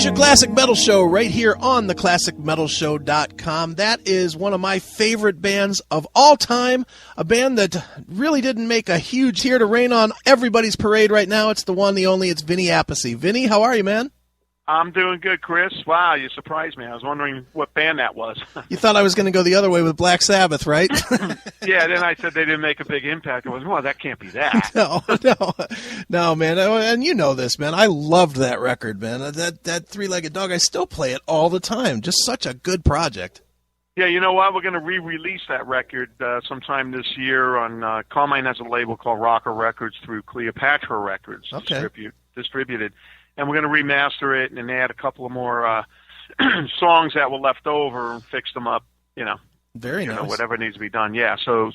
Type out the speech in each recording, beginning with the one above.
is your Classic Metal Show right here on theclassicmetalshow.com. That is one of my favorite bands of all time, a band that really didn't make a huge here to rain on everybody's parade right now. It's the one, the only, it's Vinny Appice. Vinny, how are you, man? I'm doing good, Chris. Wow, you surprised me. I was wondering what band that was. You thought I was going to go the other way with Black Sabbath, right? Yeah, then I said they didn't make a big impact. I was, well, that can't be that. No, man. And you know this, man. I loved that record, man. That Three-Legged Dog, I still play it all the time. Just such a good project. Yeah, you know what? We're going to re-release that record sometime this year on Carmine has a label called Rocker Records through Cleopatra Records, distributed. And we're going to remaster it and add a couple of more songs that were left over and fix them up, Very nice. Whatever needs to be done. Yeah, so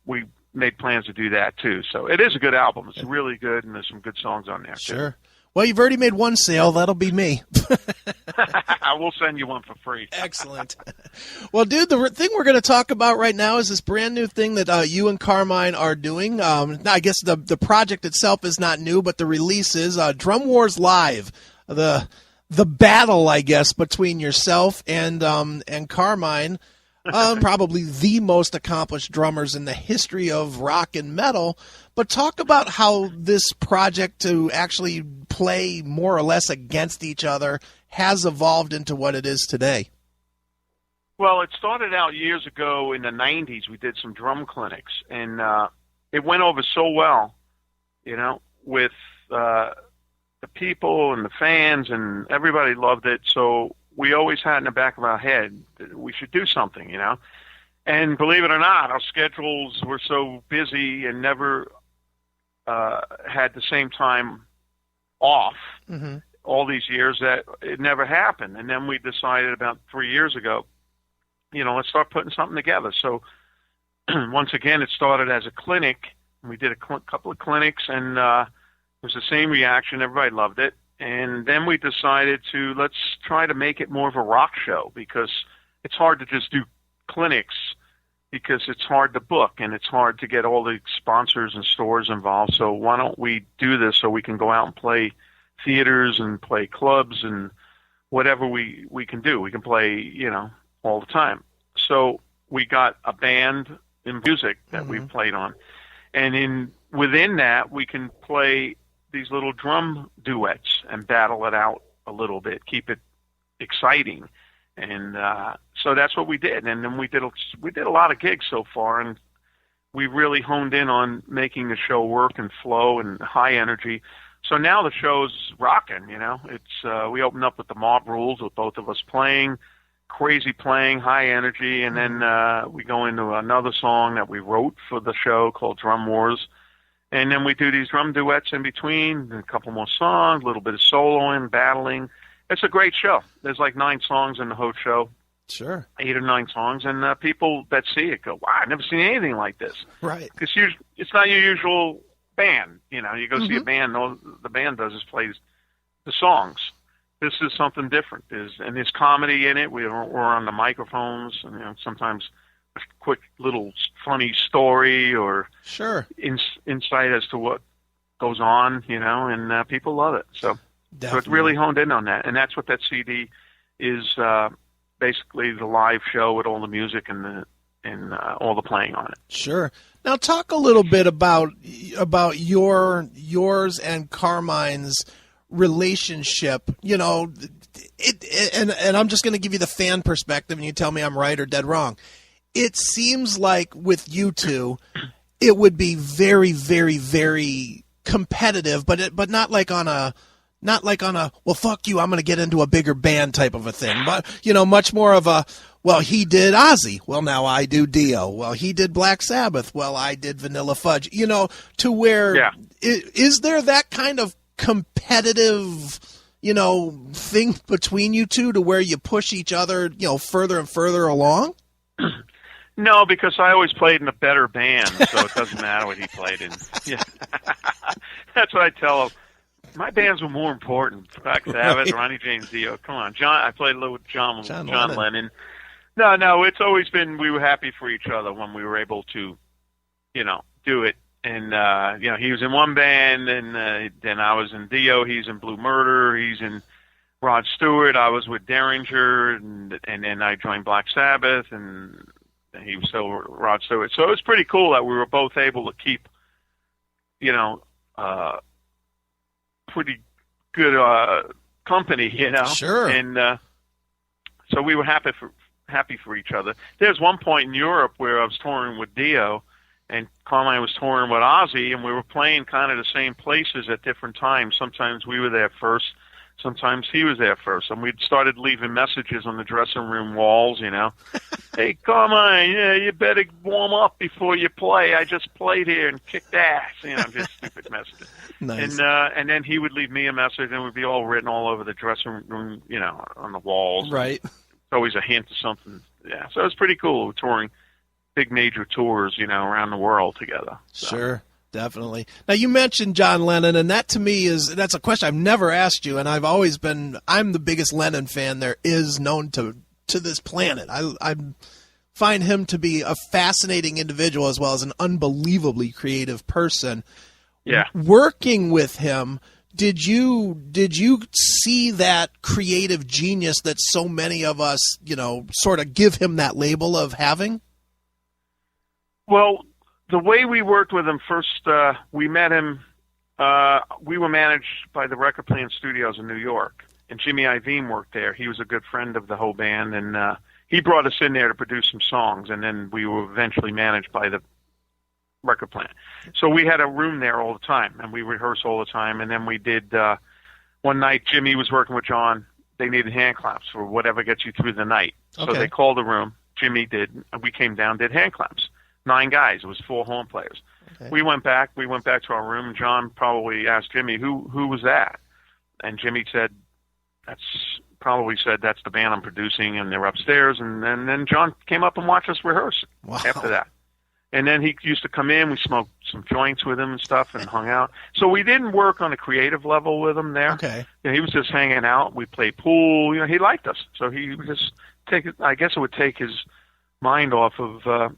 we made plans to do that too. So it is a good album. It's really good, and there's some good songs on there too. Sure. Well, you've already made one sale. That'll be me. I will send you one for free. Excellent. Well, dude, the thing we're going to talk about right now is this brand new thing that you and Carmine are doing. I guess the project itself is not new, but the release is Drum Wars Live, the battle, I guess, between yourself and Carmine. Probably the most accomplished drummers in the history of rock and metal. But talk about how this project to actually play more or less against each other has evolved into what it is today. Well, it started out years ago in the 90s. We did some drum clinics, and it went over so well, with the people and the fans, and everybody loved it. So we always had in the back of our head that we should do something, And believe it or not, our schedules were so busy and never had the same time off all these years that it never happened. And then we decided about 3 years ago, let's start putting something together. So once again, it started as a clinic. We did a couple of clinics, and it was the same reaction. Everybody loved it. And then we decided let's try to make it more of a rock show, because it's hard to just do clinics, because it's hard to book and it's hard to get all the sponsors and stores involved. So why don't we do this so we can go out and play theaters and play clubs and whatever we can do. We can play, all the time. So we got a band in music that we've played on. And within that, we can play these little drum duets and battle it out a little bit, keep it exciting. And so that's what we did. And then we did a lot of gigs so far, and we really honed in on making the show work and flow and high energy. So now the show's rocking, It's we opened up with the Mob Rules with both of us playing, crazy playing, high energy, and then we go into another song that we wrote for the show called Drum Wars. And then we do these drum duets in between, a couple more songs, a little bit of soloing, battling. It's a great show. There's like 9 songs in the whole show. Sure. 8 or 9 songs. And people that see it go, wow, I've never seen anything like this. Right. Because it's not your usual band. You go see a band, all the band does is plays the songs. This is something different. There's comedy in it. We're on the microphones, and sometimes a quick little funny story or insight as to what goes on, and people love it. So it's really honed in on that, and that's what that CD is. Basically, the live show with all the music and all the playing on it. Sure. Now, talk a little bit about yours and Carmine's relationship. And I'm just going to give you the fan perspective, and you tell me I'm right or dead wrong. It seems like with you two, it would be very, very, very competitive, but not like on a well, fuck you, I'm going to get into a bigger band type of a thing. But much more of a, well, he did Ozzy, well, now I do Dio. Well, he did Black Sabbath, well, I did Vanilla Fudge. To where is there that kind of competitive thing between you two to where you push each other further and further along? No, because I always played in a better band, so it doesn't matter what he played in. Yeah. That's what I tell him. My bands were more important. Black Sabbath, Ronnie James Dio. Come on, John. I played a little with John Lennon. No, it's always been we were happy for each other when we were able to, do it. And he was in one band, and then I was in Dio. He's in Blue Murder. He's in Rod Stewart. I was with Derringer, and then I joined Black Sabbath, and he was still Rod Stewart. So it was pretty cool that we were both able to keep, pretty good company, Sure. And so we were happy for each other. There's one point in Europe where I was touring with Dio, and Carmine was touring with Ozzy, and we were playing kind of the same places at different times. Sometimes we were there first, sometimes he was there first, and we'd started leaving messages on the dressing room walls, Hey, Carmine, you better warm up before you play. I just played here and kicked ass, just stupid messages. Nice. And then he would leave me a message, and it would be all written all over the dressing room, on the walls. Right. It's always a hint of something. Yeah, so it was pretty cool. We're touring big major tours, around the world together. So. Sure, definitely. Now, you mentioned John Lennon, and that to me that's a question I've never asked you, and I'm the biggest Lennon fan there is known to this planet. I find him to be a fascinating individual as well as an unbelievably creative person. Yeah. Working with him, did you see that creative genius that so many of us, sort of give him that label of having? Well, the way we worked with him first, we met him. We were managed by the Record Plant Studios in New York, and Jimmy Iovine worked there. He was a good friend of the whole band, and he brought us in there to produce some songs, and then we were eventually managed by the Record Plant. So we had a room there all the time, and we rehearsed all the time. And then we did one night. Jimmy was working with John. They needed hand claps for whatever gets you through the night. Okay. So they called the room. Jimmy did. And we came down, did hand claps. 9 guys. It was 4 horn players. Okay. We went back to our room. John probably asked Jimmy, who was that? And Jimmy said, that's the band I'm producing, and they're upstairs. And then John came up and watched us rehearse. Wow. After that. And then he used to come in. We smoked some joints with him and stuff, and hung out. So we didn't work on a creative level with him there. Okay. He was just hanging out. We played pool. He liked us. So he would just I guess it would take his mind off of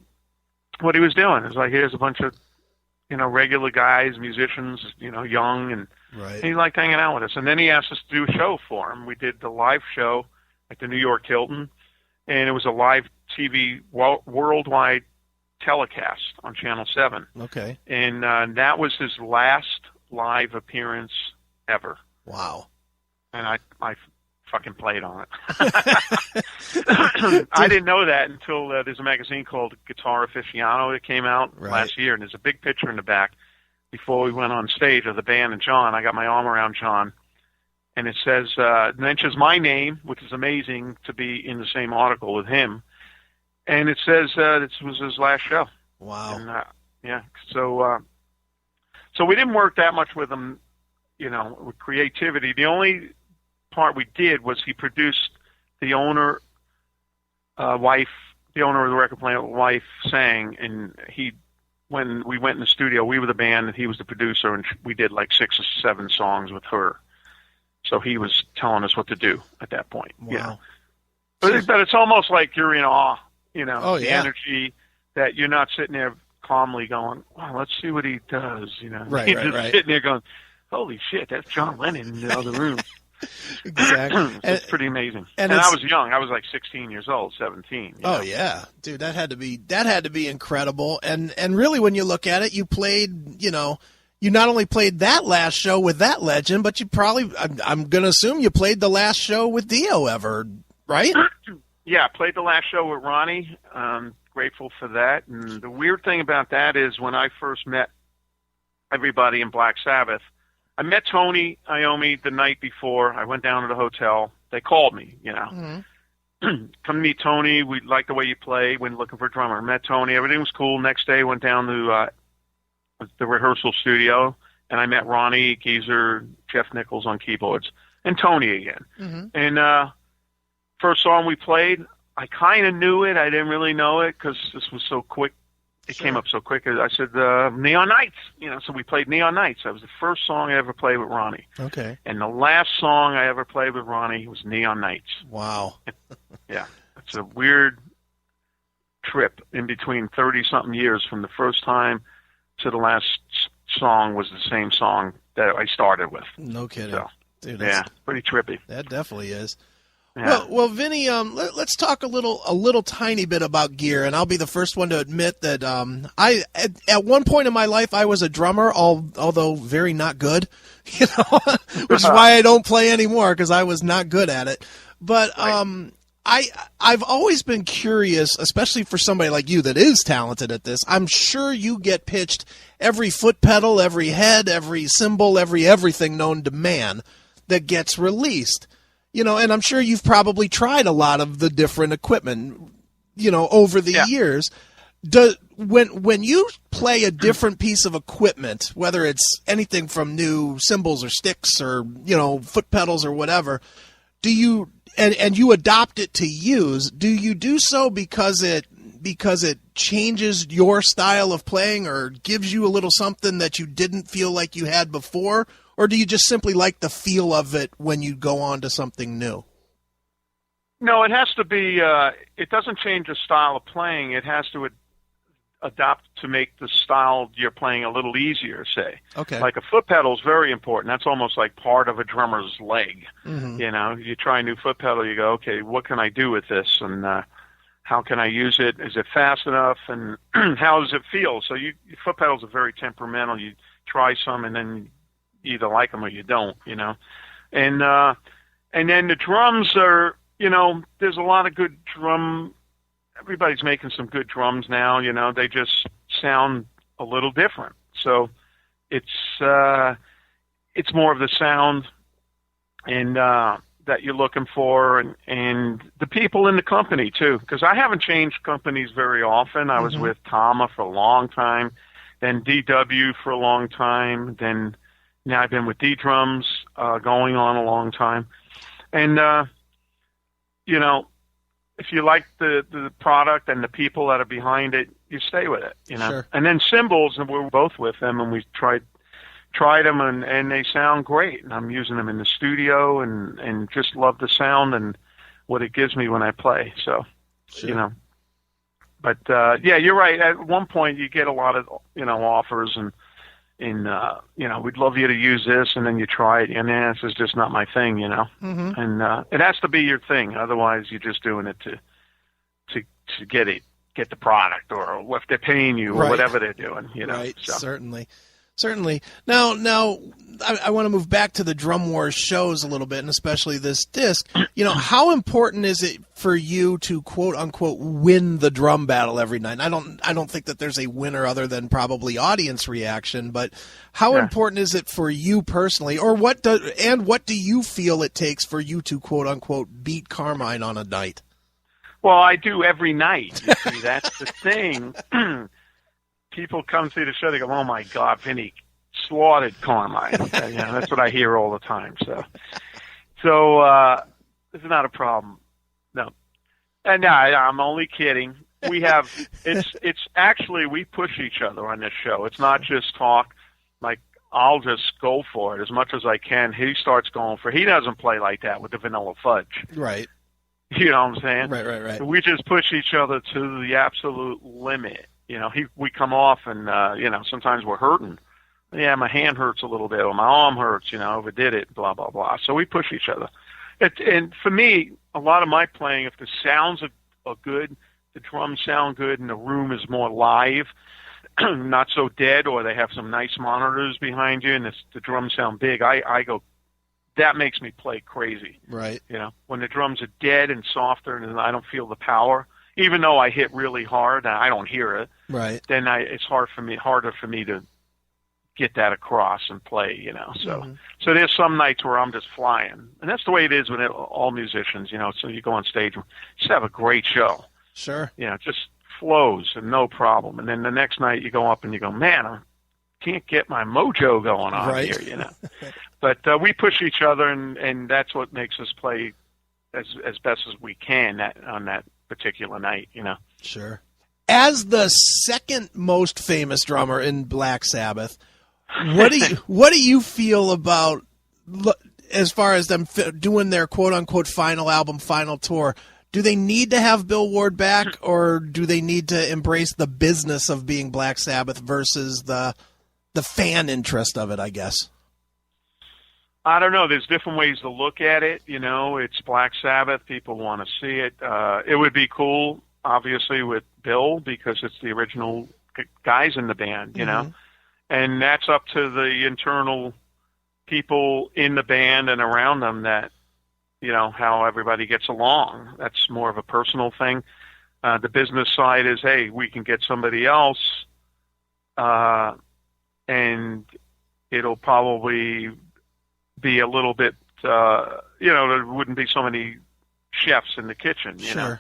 what he was doing. It's like, here's a bunch of, regular guys, musicians, young, and right. He liked hanging out with us. And then he asked us to do a show for him. We did the live show at the New York Hilton, and it was a live TV worldwide telecast on Channel 7. Okay. And that was his last live appearance ever. Wow. And I fucking played on it. I didn't know that until there's a magazine called Guitar Aficionado that came out last year, and there's a big picture in the back before we went on stage of the band and John. I got my arm around John, and it says, mentions my name, which is amazing to be in the same article with him. And it says this was his last show. Wow. And, yeah. So we didn't work that much with him, with creativity. The only part we did was he produced the owner of the record plant wife sang, and when we went in the studio, we were the band and he was the producer, and we did like 6 or 7 songs with her. So he was telling us what to do at that point. Wow. But it's almost like you're in awe, Oh, the yeah. energy that you're not sitting there calmly going, wow, let's see what he does, Right, You're right, just right. sitting there going, holy shit, that's John Lennon in the other room. Exactly. So it's pretty amazing. and I was young. I was like 16 years old, 17. Oh yeah, dude, that had to be incredible. And really, when you look at it, you played, you not only played that last show with that legend, but you probably, I'm going to assume you played the last show with Dio ever, right? Yeah, played the last show with Ronnie. Grateful for that. And the weird thing about that is when I first met everybody in Black Sabbath, I met Tony Iommi the night before. I went down to the hotel. They called me, Mm-hmm. Come to meet Tony. We like the way you play. Went looking for a drummer. Met Tony. Everything was cool. Next day, went down to the rehearsal studio, and I met Ronnie, Geezer, Jeff Nichols on keyboards, and Tony again. Mm-hmm. And first song we played, I kind of knew it. I didn't really know it because this was so quick. It came up so quick. I said, Neon Nights. So we played Neon Nights. That was the first song I ever played with Ronnie. Okay. And the last song I ever played with Ronnie was Neon Nights. Wow. Yeah. It's a weird trip in between 30-something years from the first time to the last song was the same song that I started with. No kidding. So, Dude, yeah, pretty trippy. That definitely is. Yeah. Well, Vinny, let's talk a little tiny bit about gear, and I'll be the first one to admit that I at one point in my life I was a drummer, although very not good, which is why I don't play anymore because I was not good at it. But I've always been curious, especially for somebody like you that is talented at this. I'm sure you get pitched every foot pedal, every head, every cymbal, everything known to man that gets released. And I'm sure you've probably tried a lot of the different equipment, over the years. When you play a different piece of equipment, whether it's anything from new cymbals or sticks or, foot pedals or whatever, do you and you adopt it to use, do you do so because it changes your style of playing or gives you a little something that you didn't feel like you had before? Or do you just simply like the feel of it when you go on to something new? No, it has to be, it doesn't change the style of playing. It has to adapt to make the style you're playing a little easier, say. Okay. Like a foot pedal is very important. That's almost like part of a drummer's leg. Mm-hmm. You try a new foot pedal, you go, okay, what can I do with this? And how can I use it? Is it fast enough? And how does it feel? So foot pedals are very temperamental. You try some and then you either like them or you don't, and then the drums are, there's a lot of good everybody's making some good drums now, they just sound a little different. So it's more of the sound and that you're looking for and the people in the company too, because I haven't changed companies very often. I was with Tama for a long time, then DW for a long time, then now I've been with D-Drums going on a long time. And, if you like the product and the people that are behind it, you stay with it, Sure. And then cymbals, and we're both with them, and we tried them, and they sound great. And I'm using them in the studio and just love the sound and what it gives me when I play. So, sure. But, you're right. At one point, you get a lot of, offers and we'd love you to use this, and then you try it, and this is just not my thing, Mm-hmm. And it has to be your thing. Otherwise, you're just doing it to get the product, or if they're paying you, or whatever they're doing, Right, So. Certainly. Now, I want to move back to the Drum Wars shows a little bit, and especially this disc. How important is it for you to quote unquote win the drum battle every night? I don't think that there's a winner other than probably audience reaction, but how important is it for you personally, or what do you feel it takes for you to quote unquote beat Carmine on a night? Well, I do every night. You see, that's the thing. People come see the show, they go, "Oh my God, Vinny slaughtered Carmine." That's what I hear all the time. So it's not a problem. No, and no, I'm only kidding. We have it's actually we push each other on this show. It's not just talk. Like I'll just go for it as much as I can. He starts going for. He doesn't play like that with the Vanilla Fudge. Right. You know what I'm saying? Right. We just push each other to the absolute limit. We come off and, sometimes we're hurting. Yeah, my hand hurts a little bit, or my arm hurts, overdid it, blah, blah, blah. So we push each other. And for me, a lot of my playing, if the sounds are good, the drums sound good, and the room is more live, not so dead, or they have some nice monitors behind you, and the drums sound big, I go, that makes me play crazy. Right. When the drums are dead and softer and I don't feel the power, even though I hit really hard and I don't hear it, right? Then it's harder for me to get that across and play, So, So there's some nights where I'm just flying, and that's the way it is with all musicians, So you go on stage, just have a great show. Sure. Just flows and no problem. And then the next night you go up and you go, man, I can't get my mojo going on here, But we push each other, and that's what makes us play as best as we can on that particular night, Sure. As the second most famous drummer in Black Sabbath, what do you feel about as far as them doing their quote unquote final album, final tour? Do they need to have Bill Ward back, or do they need to embrace the business of being Black Sabbath versus the fan interest of it, I guess? I don't know. There's different ways to look at it. You know, it's Black Sabbath. People want to see it. It would be cool, obviously, with Bill because it's the original guys in the band, you know. And that's up to the internal people in the band and around them that, you know, how everybody gets along. That's more of a personal thing. The business side is, hey, we can get somebody else, and it'll probably be a little bit, you know, there wouldn't be so many chefs in the kitchen, you know.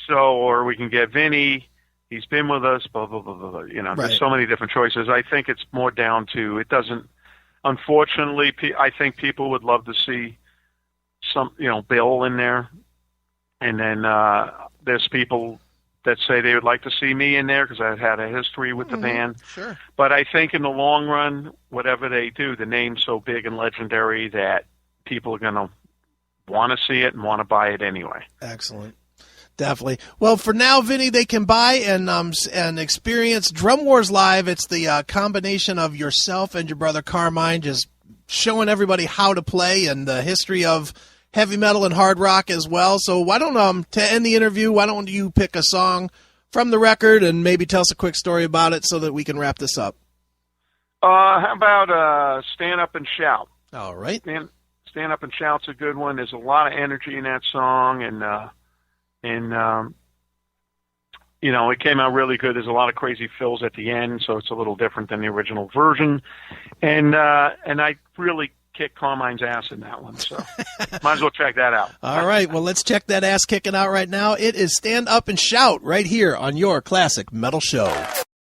So, or we can get Vinny. He's been with us, blah, blah, blah, blah, blah. You know, there's so many different choices. I think it's more down to, it doesn't, unfortunately, I think people would love to see some, you know, Bill in there. And then there's people that say they would like to see me in there because I've had a history with the band. Sure. But I think in the long run, whatever they do, the name's so big and legendary that people are going to want to see it and want to buy it anyway. Excellent. Definitely. Well, for now, Vinny, they can buy and experience Drum Wars Live. It's the combination of yourself and your brother Carmine just showing everybody how to play and the history of heavy metal and hard rock as well. So why don't, to end the interview, why don't you pick a song from the record and maybe tell us a quick story about it so that we can wrap this up? How about Stand Up and Shout? All right. Stand Up and Shout's a good one. There's a lot of energy in that song, and you know, it came out really good. There's a lot of crazy fills at the end, so it's a little different than the original version. And I really kicked Carmine's ass in that one, so might as well check that out. All right, well, let's check that ass kicking out right now. It is Stand Up and Shout right here on your Classic Metal Show.